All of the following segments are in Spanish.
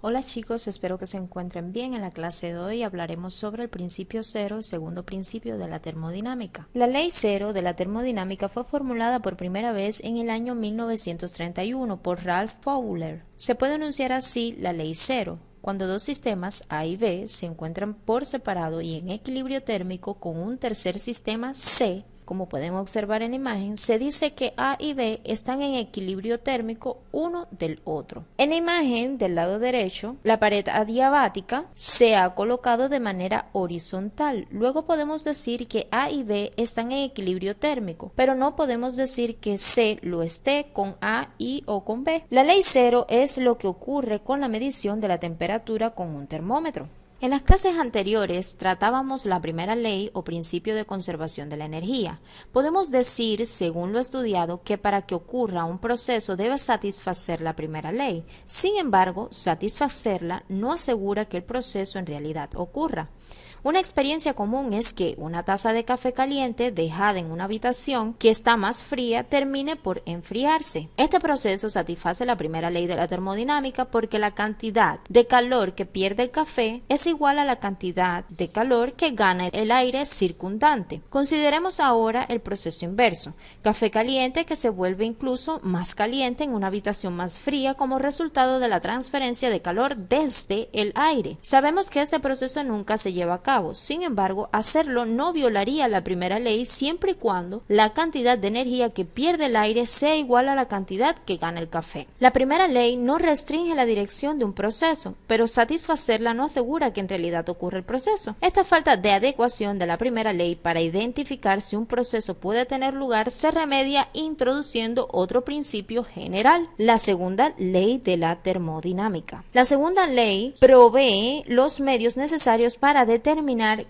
Hola chicos, espero que se encuentren bien. En la clase de hoy hablaremos sobre el principio cero, el segundo principio de la termodinámica. La ley cero de la termodinámica fue formulada por primera vez en el año 1931 por Ralph Fowler. Se puede enunciar así la ley cero: cuando dos sistemas A y B se encuentran por separado y en equilibrio térmico con un tercer sistema C. Como pueden observar en la imagen, se dice que A y B están en equilibrio térmico uno del otro. En la imagen del lado derecho, la pared adiabática se ha colocado de manera horizontal. Luego podemos decir que A y B están en equilibrio térmico, pero no podemos decir que C lo esté con A y o con B. La ley cero es lo que ocurre con la medición de la temperatura con un termómetro. En las clases anteriores tratábamos la primera ley o principio de conservación de la energía. Podemos decir, según lo estudiado, que para que ocurra un proceso debe satisfacer la primera ley. Sin embargo, satisfacerla no asegura que el proceso en realidad ocurra. Una experiencia común es que una taza de café caliente dejada en una habitación que está más fría termine por enfriarse. Este proceso satisface la primera ley de la termodinámica porque la cantidad de calor que pierde el café es igual a la cantidad de calor que gana el aire circundante. Consideremos ahora el proceso inverso: café caliente que se vuelve incluso más caliente en una habitación más fría como resultado de la transferencia de calor desde el aire. Sabemos que este proceso nunca se lleva a cabo. Sin embargo, hacerlo no violaría la primera ley siempre y cuando la cantidad de energía que pierde el aire sea igual a la cantidad que gana el café. La primera ley no restringe la dirección de un proceso, pero satisfacerla no asegura que en realidad ocurra el proceso. Esta falta de adecuación de la primera ley para identificar si un proceso puede tener lugar se remedia introduciendo otro principio general: la segunda ley de la termodinámica. La segunda ley provee los medios necesarios para determinar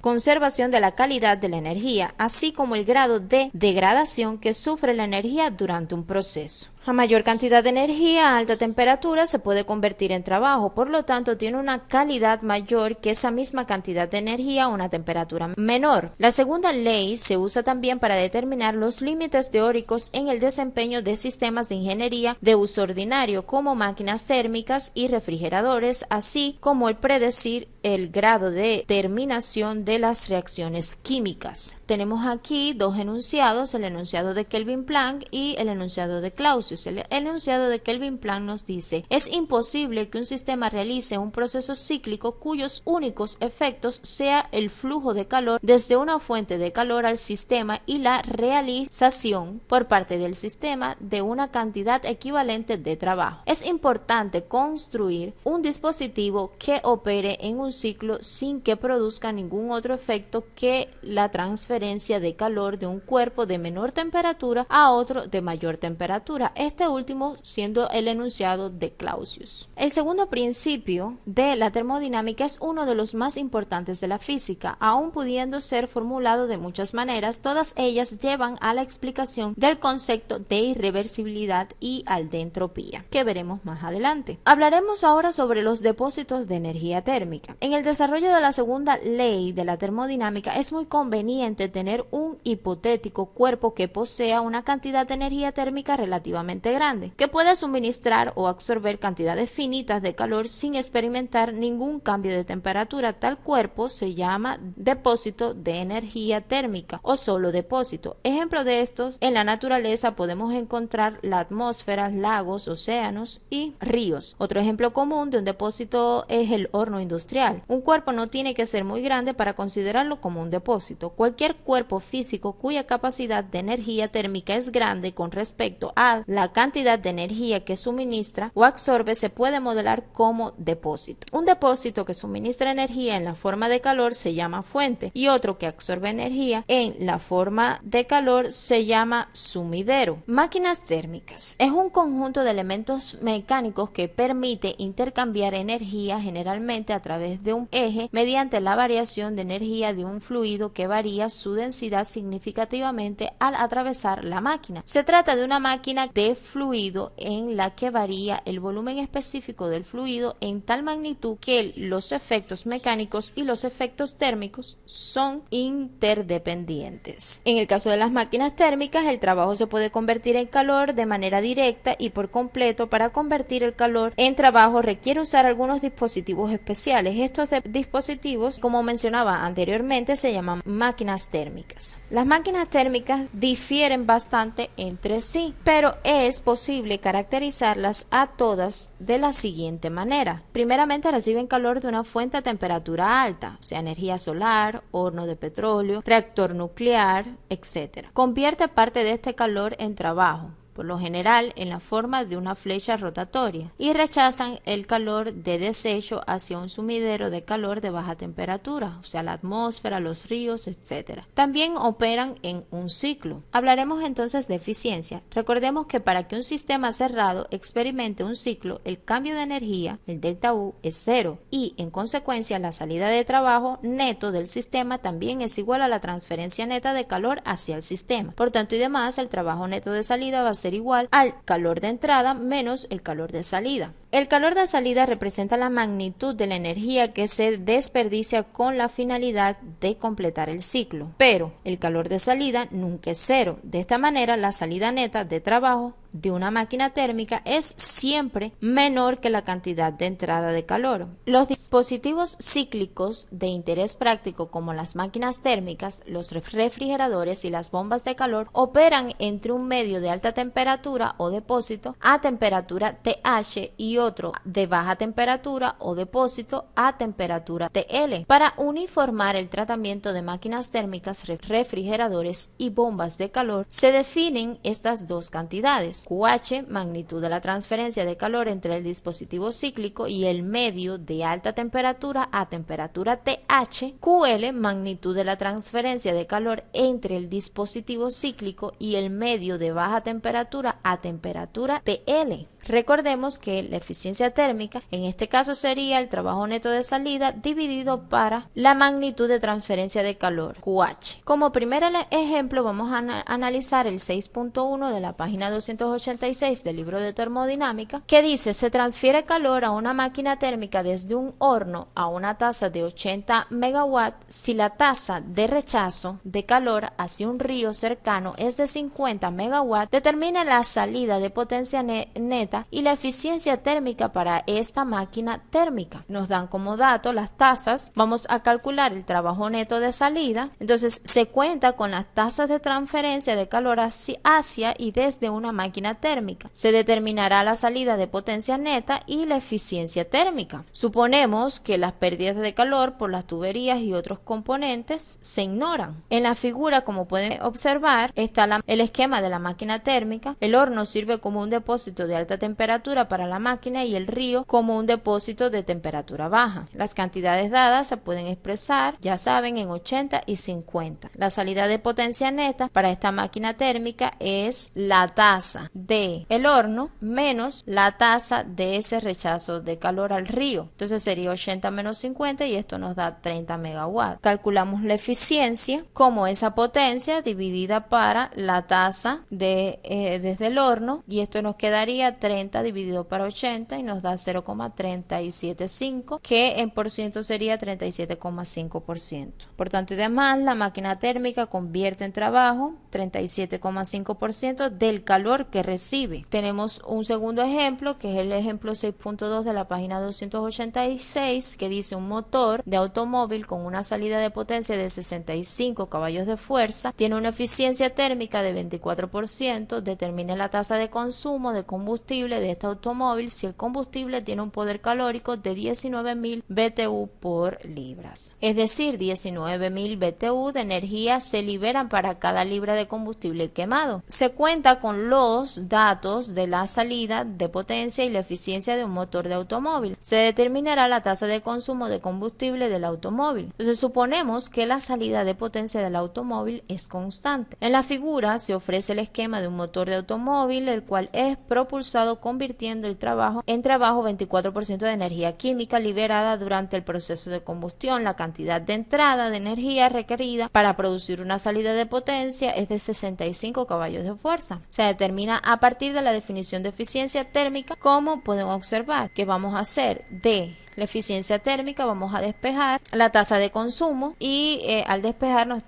conservación de la calidad de la energía, así como el grado de degradación que sufre la energía durante un proceso. A mayor cantidad de energía a alta temperatura se puede convertir en trabajo, por lo tanto tiene una calidad mayor que esa misma cantidad de energía a una temperatura menor. La segunda ley se usa también para determinar los límites teóricos en el desempeño de sistemas de ingeniería de uso ordinario, como máquinas térmicas y refrigeradores, así como el predecir el grado de terminación de las reacciones químicas. Tenemos aquí dos enunciados: el enunciado de Kelvin Planck y el enunciado de Clausius. El enunciado de Kelvin Planck nos dice: es imposible que un sistema realice un proceso cíclico cuyos únicos efectos sea el flujo de calor desde una fuente de calor al sistema y la realización por parte del sistema de una cantidad equivalente de trabajo. Es importante construir un dispositivo que opere en un ciclo sin que produzca ningún otro efecto que la transferencia de calor de un cuerpo de menor temperatura a otro de mayor temperatura, este último siendo el enunciado de Clausius. El segundo principio de la termodinámica es uno de los más importantes de la física. Aun pudiendo ser formulado de muchas maneras, todas ellas llevan a la explicación del concepto de irreversibilidad y al de entropía, que veremos más adelante. Hablaremos ahora sobre los depósitos de energía térmica. En el desarrollo de la segunda ley de la termodinámica es muy conveniente tener un hipotético cuerpo que posea una cantidad de energía térmica relativamente grande, que pueda suministrar o absorber cantidades finitas de calor sin experimentar ningún cambio de temperatura. Tal cuerpo se llama depósito de energía térmica o solo depósito. Ejemplo de estos: en la naturaleza podemos encontrar la atmósfera, lagos, océanos y ríos. Otro ejemplo común de un depósito es el horno industrial. Un cuerpo no tiene que ser muy grande para considerarlo como un depósito. Cualquier cuerpo físico cuya capacidad de energía térmica es grande con respecto a la cantidad de energía que suministra o absorbe se puede modelar como depósito. Un depósito que suministra energía en la forma de calor se llama fuente, y otro que absorbe energía en la forma de calor se llama sumidero. Máquinas térmicas es un conjunto de elementos mecánicos que permite intercambiar energía, generalmente a través de un eje, mediante la variación de energía de un fluido que varía su densidad significativamente al atravesar la máquina. Se trata de una máquina de de fluido en la que varía el volumen específico del fluido en tal magnitud que los efectos mecánicos y los efectos térmicos son interdependientes. En el caso de las máquinas térmicas, el trabajo se puede convertir en calor de manera directa y por completo. Para convertir el calor en trabajo requiere usar algunos dispositivos especiales. Estos dispositivos, como mencionaba anteriormente, se llaman máquinas térmicas. Las máquinas térmicas difieren bastante entre sí, pero es posible caracterizarlas a todas de la siguiente manera. Primeramente, reciben calor de una fuente a temperatura alta, o sea, energía solar, horno de petróleo, reactor nuclear, etc. Convierte parte de este calor en trabajo, por lo general en la forma de una flecha rotatoria, y rechazan el calor de desecho hacia un sumidero de calor de baja temperatura, o sea, la atmósfera, los ríos, etc. También operan en un ciclo. Hablaremos entonces de eficiencia. Recordemos que para que un sistema cerrado experimente un ciclo, el cambio de energía, el delta U, es cero, y en consecuencia la salida de trabajo neto del sistema también es igual a la transferencia neta de calor hacia el sistema. Por tanto y demás, el trabajo neto de salida va a ser igual al calor de entrada menos el calor de salida. El calor de salida representa la magnitud de la energía que se desperdicia con la finalidad de completar el ciclo, pero el calor de salida nunca es cero. De esta manera, la salida neta de trabajo de una máquina térmica es siempre menor que la cantidad de entrada de calor. Los dispositivos cíclicos de interés práctico, como las máquinas térmicas, los refrigeradores y las bombas de calor, operan entre un medio de alta temperatura o depósito a temperatura TH y otro de baja temperatura o depósito a temperatura TL. Para uniformar el tratamiento de máquinas térmicas, refrigeradores y bombas de calor, se definen estas dos cantidades: QH, magnitud de la transferencia de calor entre el dispositivo cíclico y el medio de alta temperatura a temperatura TH; QL, magnitud de la transferencia de calor entre el dispositivo cíclico y el medio de baja temperatura a temperatura TL. Recordemos que la eficiencia térmica en este caso sería el trabajo neto de salida dividido para la magnitud de transferencia de calor, QH. Como primer ejemplo vamos a analizar el 6.1 de la página 286 del libro de termodinámica, que dice: se transfiere calor a una máquina térmica desde un horno a una tasa de 80 megawatts si la tasa de rechazo de calor hacia un río cercano es de 50 megawatts. Determina la salida de potencia neta y la eficiencia térmica para esta máquina térmica. Nos dan como dato las tasas. Vamos a calcular el trabajo neto de salida. Entonces se cuenta con las tasas de transferencia de calor hacia y desde una máquina térmica. Se determinará la salida de potencia neta y la eficiencia térmica. Suponemos que las pérdidas de calor por las tuberías y otros componentes se ignoran. En la figura, como pueden observar, está el esquema de la máquina térmica. El horno sirve como un depósito de alta temperatura para la máquina y el río como un depósito de temperatura baja. Las cantidades dadas se pueden expresar, ya saben, en 80 y 50. La salida de potencia neta para esta máquina térmica es la tasa de el horno menos la tasa de ese rechazo de calor al río. Entonces sería 80 menos 50 y esto nos da 30 megawatts. Calculamos la eficiencia como esa potencia dividida para la tasa de desde el horno, y esto nos quedaría 30 dividido para 80 y nos da 0,375, que en por ciento sería 37,5%. Por tanto y demás, la máquina térmica convierte en trabajo 37,5% del calor que recibe. Tenemos un segundo ejemplo, que es el ejemplo 6.2 de la página 286, que dice: un motor de automóvil con una salida de potencia de 65 caballos de fuerza tiene una eficiencia térmica de 24%. Determine la tasa de consumo de combustible de este automóvil si el combustible tiene un poder calórico de 19.000 BTU por libras. Es decir, 19.000 BTU de energía se liberan para cada libra de combustible quemado. Se cuenta con los datos de la salida de potencia y la eficiencia de un motor de automóvil. Se determinará la tasa de consumo de combustible del automóvil. Entonces suponemos que la salida de potencia del automóvil es constante. En la figura se ofrece el esquema de un motor de automóvil, el cual es propulsado convirtiendo el trabajo en trabajo 24% de energía química liberada durante el proceso de combustión. La cantidad de entrada de energía requerida para producir una salida de potencia es de es 65 caballos de fuerza. Se determina a partir de la definición de eficiencia térmica, como pueden observar que vamos a hacer de la eficiencia térmica, vamos a despejar la tasa de consumo y al despejar nos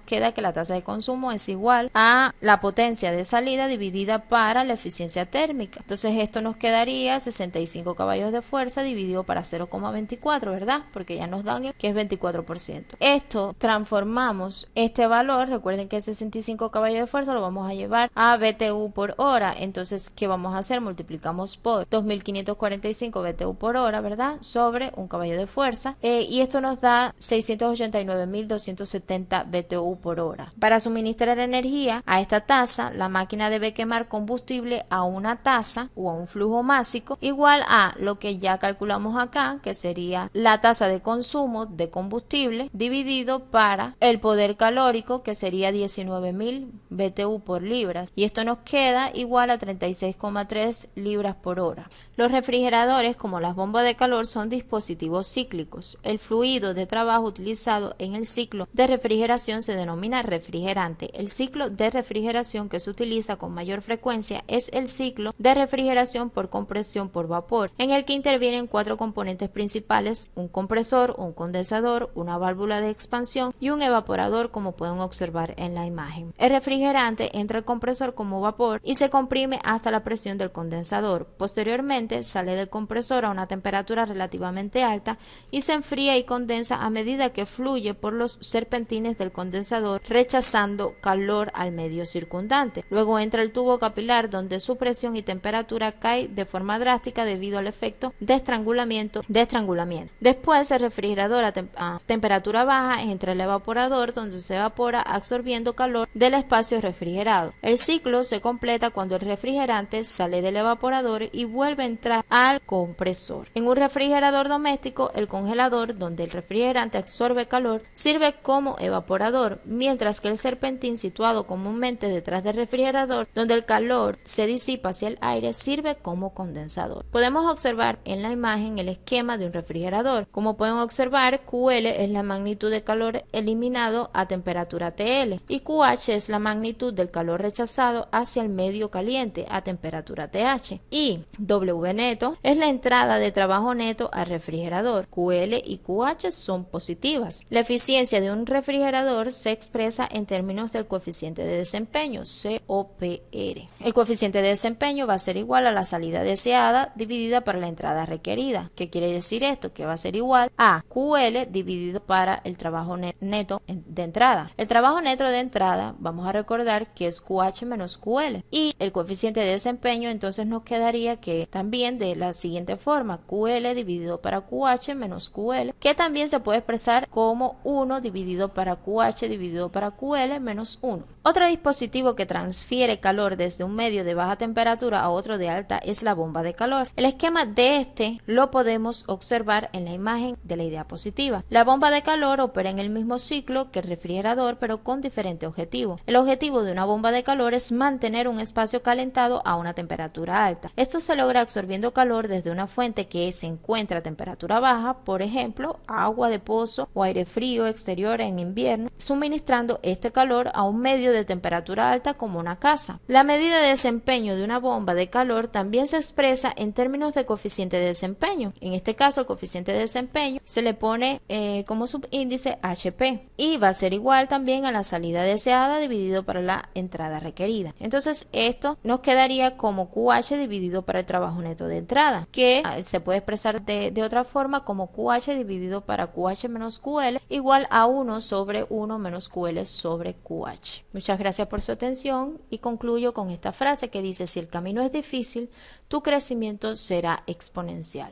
queda que la tasa de consumo es igual a la potencia de salida dividida para la eficiencia térmica. Entonces esto nos quedaría 65 caballos de fuerza dividido para 0,24, ¿verdad? Porque ya nos dan que es 24%. Esto transformamos este valor, recuerden que el 65 caballos de fuerza lo vamos a llevar a BTU por hora. Entonces, ¿qué vamos a hacer? Multiplicamos por 2545 BTU por hora, ¿verdad? Sobre un caballo de fuerza y esto nos da 689.270 BTU por hora. Para suministrar energía a esta tasa, la máquina debe quemar combustible a una tasa o a un flujo másico igual a lo que ya calculamos acá, que sería la tasa de consumo de combustible dividido para el poder calórico, que sería 19.000 BTU por libras, y esto nos queda igual a 36,3 libras por hora. Los refrigeradores, como las bombas de calor, son dispositivos cíclicos. El fluido de trabajo utilizado en el ciclo de refrigeración se denomina refrigerante. El ciclo de refrigeración que se utiliza con mayor frecuencia es el ciclo de refrigeración por compresión por vapor, en el que intervienen 4 componentes principales: un compresor, un condensador, una válvula de expansión y un evaporador, como pueden observar en la imagen. El refrigerante entra al compresor como vapor y se comprime hasta la presión del condensador. Posteriormente sale del compresor a una temperatura relativamente alta y se enfría y condensa a medida que fluye por los serpentines del condensador, rechazando calor al medio circundante. Luego entra el tubo capilar, donde su presión y temperatura cae de forma drástica debido al efecto de estrangulamiento. Después el refrigerador a temperatura baja entra el evaporador, donde se evapora absorbiendo calor del espacio refrigerado. El ciclo se completa cuando el refrigerante sale del evaporador y vuelve a entrar al compresor. En un refrigerador doméstico, el congelador, donde el refrigerante absorbe calor, sirve como evaporador, mientras que el serpentín, situado comúnmente detrás del refrigerador, donde el calor se disipa hacia el aire, sirve como condensador. Podemos observar en la imagen el esquema de un refrigerador. Como pueden observar, QL es la magnitud de calor eliminado a temperatura TL y QH es la magnitud del calor rechazado hacia el medio caliente a temperatura TH, y W neto es la entrada de trabajo neto al refrigerador. QL y QH son positivas. La eficiencia de un refrigerador se expresa en términos del coeficiente de desempeño, COPR. El coeficiente de desempeño va a ser igual a la salida deseada dividida por la entrada requerida. ¿Qué quiere decir esto? Que va a ser igual a QL dividido para el trabajo neto de entrada. El trabajo neto de entrada, vamos a recordar que es QH menos QL, y el coeficiente de desempeño entonces nos quedaría que también de la siguiente forma: QL dividido para QH menos QL, que también se puede expresar como 1 dividido para QH dividido para QL menos 1. Otro dispositivo que transfiere calor desde un medio de baja temperatura a otro de alta es la bomba de calor. El esquema de este lo podemos observar en la imagen de la diapositiva. La bomba de calor opera en el mismo ciclo que el refrigerador, pero con diferente objetivo. El objetivo de una bomba de calor es mantener un espacio calentado a una temperatura alta. Esto se logra absorbiendo calor desde una fuente que se encuentra a temperatura baja, por ejemplo, agua de pozo o aire frío exterior en invierno, suministrando este calor a un medio de temperatura alta como una casa. La medida de desempeño de una bomba de calor también se expresa en términos de coeficiente de desempeño. En este caso, el coeficiente de desempeño se le pone como subíndice HP y va a ser igual también a la salida deseada dividido para la entrada requerida. Entonces esto nos quedaría como QH dividido para el trabajo neto de entrada, que se puede expresar de otra forma como QH dividido para QH menos QL igual a 1 sobre 1 menos QL sobre QH. Muchas gracias por su atención y concluyo con esta frase que dice: si el camino es difícil, tu crecimiento será exponencial.